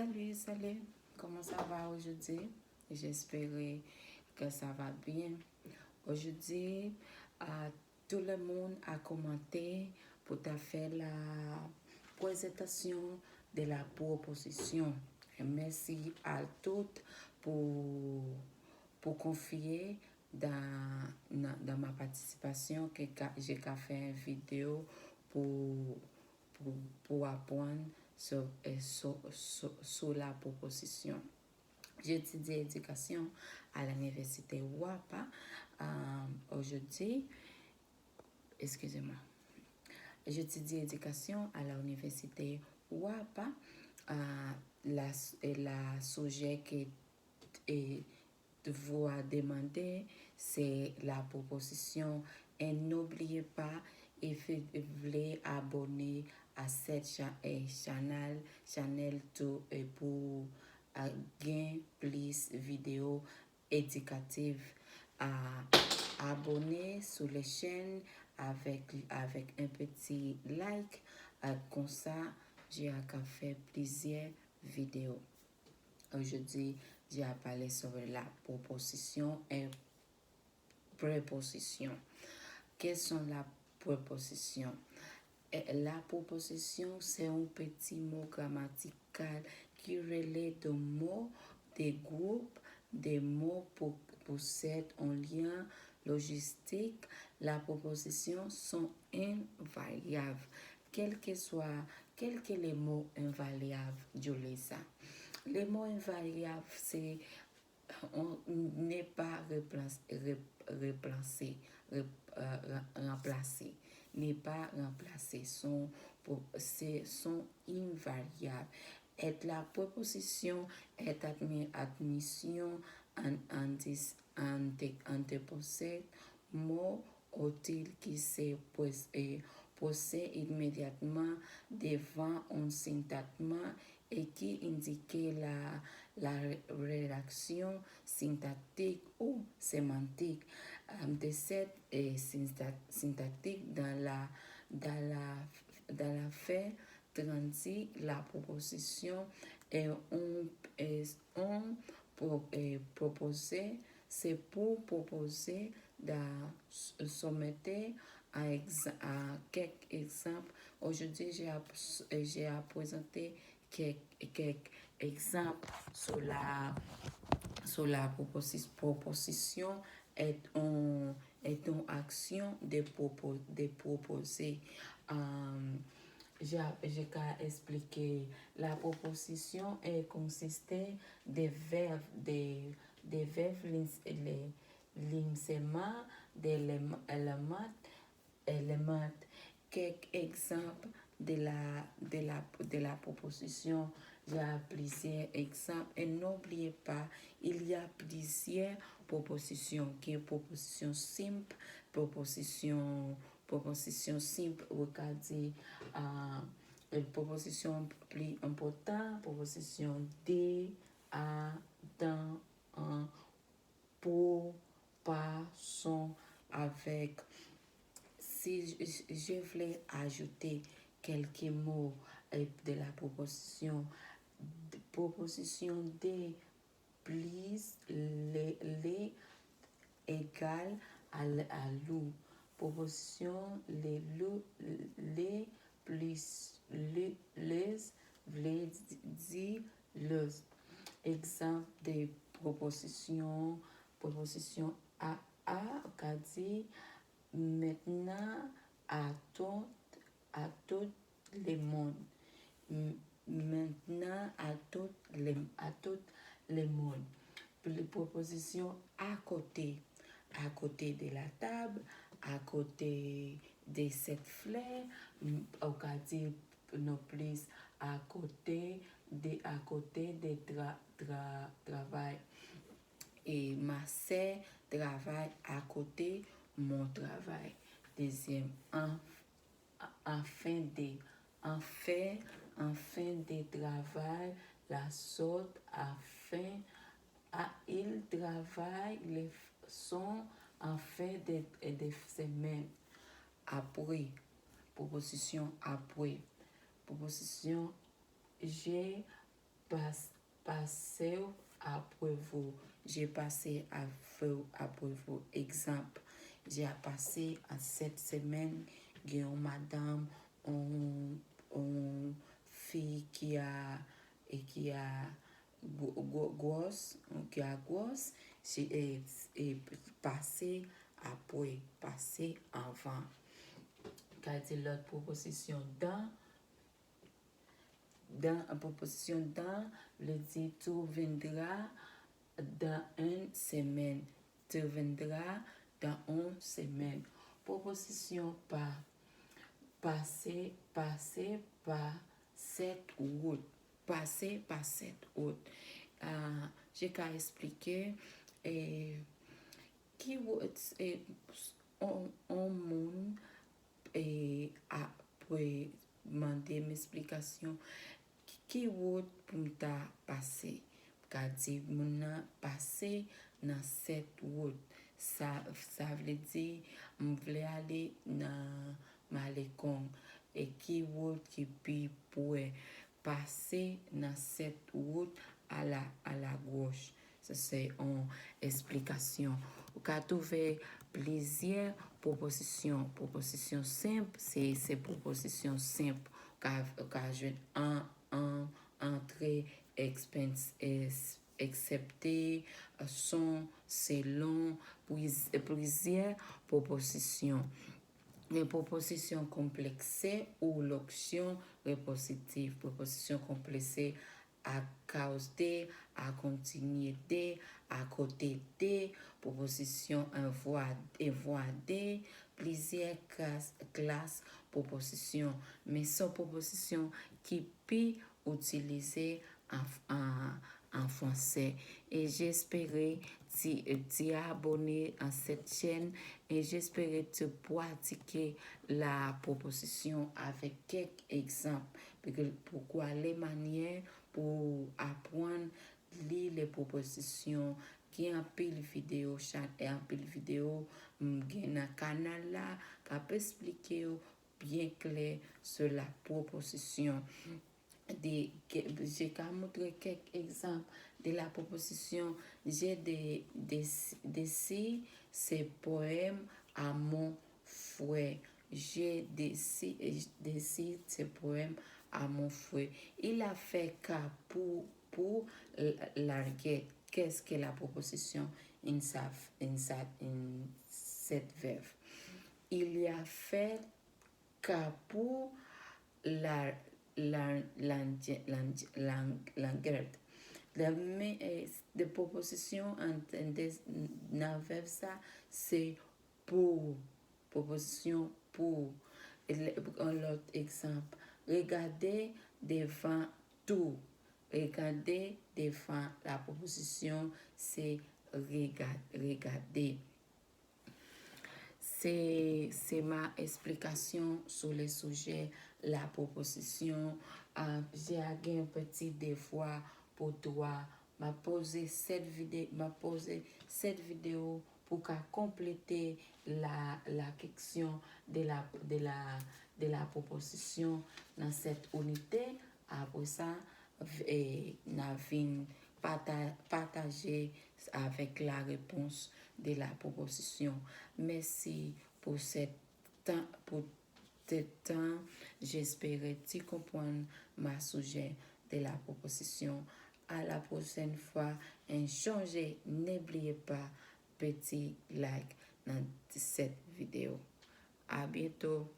Salut, salut. Comment ça va aujourd'hui? J'espère que ça va bien. Aujourd'hui, tout le monde a commenté pour te faire la présentation de la proposition. Et merci à toutes pour, pour confier dans ma participation que j'ai fait une vidéo pour, pour apprendre sur la proposition. J'étudie éducation à l'université WAPA. Aujourd'hui, excusez-moi, j'étudie éducation à l'université WAPA. La sujet que vous a demandé, c'est la proposition. Et n'oubliez pas, il faut vous abonner à cette channel pour gagner plus de vidéos éducatives. Abonner sur les chaînes avec un petit like. Comme ça, j'ai fait plusieurs vidéos. Aujourd'hui, j'ai parlé sur la proposition et préposition. Quelles sont les prépositions? La proposition, c'est un petit mot grammatical qui relaie des mots, des groupes, des mots possèdent un lien logistique. La proposition sont invariables. Quel que les mots invariables, Jolisa. Les mots invariables, c'est on n'est pas remplacé, n'est pas remplacé, sont invariables. Et la proposition est admission en dépossède mot utile qui se possède immédiatement devant un syntagme et qui indique la rédaction syntactique ou sémantique de cette syntactique dans la fait transit la proposition et on proposer, c'est pour proposer de soumettre à quelques exemples. Aujourd'hui, j'ai présenté quelques exemples sur la proposition est une action de proposer. J'ai qu'à expliquer. La proposition est consistée des verbes, l'insérement d'éléments. Quelques exemples de la proposition. Il y a plusieurs exemples et n'oubliez pas, il y a plusieurs propositions qui est proposition simple, proposition simple, regardez, proposition plus importante, proposition de, à, dans, en, pour, par, sans, avec. Si je voulais ajouter quelques mots de la proposition D plus les égale à loup. Proposition les plus les dire les. Exemple de proposition A, qu'a dit maintenant à tout le monde. Maintenant à tout le monde. Les propositions à côté de la table, à côté de cette fleur, on va dire non plus à côté de travail. Et ma sœur travaille à côté mon travail. Deuxième, enfin de travail, la sorte il travaille les sont en fin de semaine. Après, proposition après. Proposition j'ai passer après vous. J'ai passé après vous. Exemple, j'ai passé à cette semaine, une madame, une fille qui a grosse, c'est passé après, passé avant. Car c'est l'autre proposition dans la proposition dans, le dit tu viendras dans une semaine. Tu viendras dans une semaine. Proposition par passer par cette route. Passer par cette route. J'ai qu'à expliquer qui on monde et après demander mes explications qui route pour ta passer car dit mon passer dans cette route ça veut dire on voulait aller dans Malécon et qui route qui puis pour passer dans cette route à la gauche. Ça c'est une explication. Vous pouvez trouver plusieurs propositions. Proposition simple, c'est proposition simple. Vous pouvez jouer entrée, expense, accepter, son, c'est long, plusieurs propositions. Les propositions complexes ou l'option répositive. Proposition complexe à cause de, à continuer de, à côté de, proposition voix de, plusieurs classes, proposition, mais sans proposition qui peut utiliser en français. Et j'espérais t'y abonner à cette chaîne et j'espérais te pratiquer la proposition avec quelques exemples. Pourquoi les manières pour apprendre lire les propositions qui a un pile vidéo chat et un pile vidéo dans un canal là qui peut expliquer bien clair sur la proposition. J'ai qu'à montrer quelques exemples de la proposition. J'ai décidé ces poèmes à mon frère. J'ai décidé ces poèmes à mon frère. Il a fait cas pour larguer. Qu'est-ce que la proposition in cette verbe? Il y a fait cas pour la languette. La proposition dans verbe ça c'est pour. Proposition pour. Un autre exemple. Regardez devant tout. Regardez devant la proposition c'est regarder. C'est ma explication sur le sujet, la proposition. J'ai un petit devoir pour toi. M'a posé cette vidéo pour compléter la question de la proposition dans cette unité. Après ça, n'a partager avec la réponse de la proposition. Merci pour ce temps. J'espère que tu comprends ma sujet de la proposition. À la prochaine fois, et changez, n'oubliez pas petit like dans cette vidéo. À bientôt.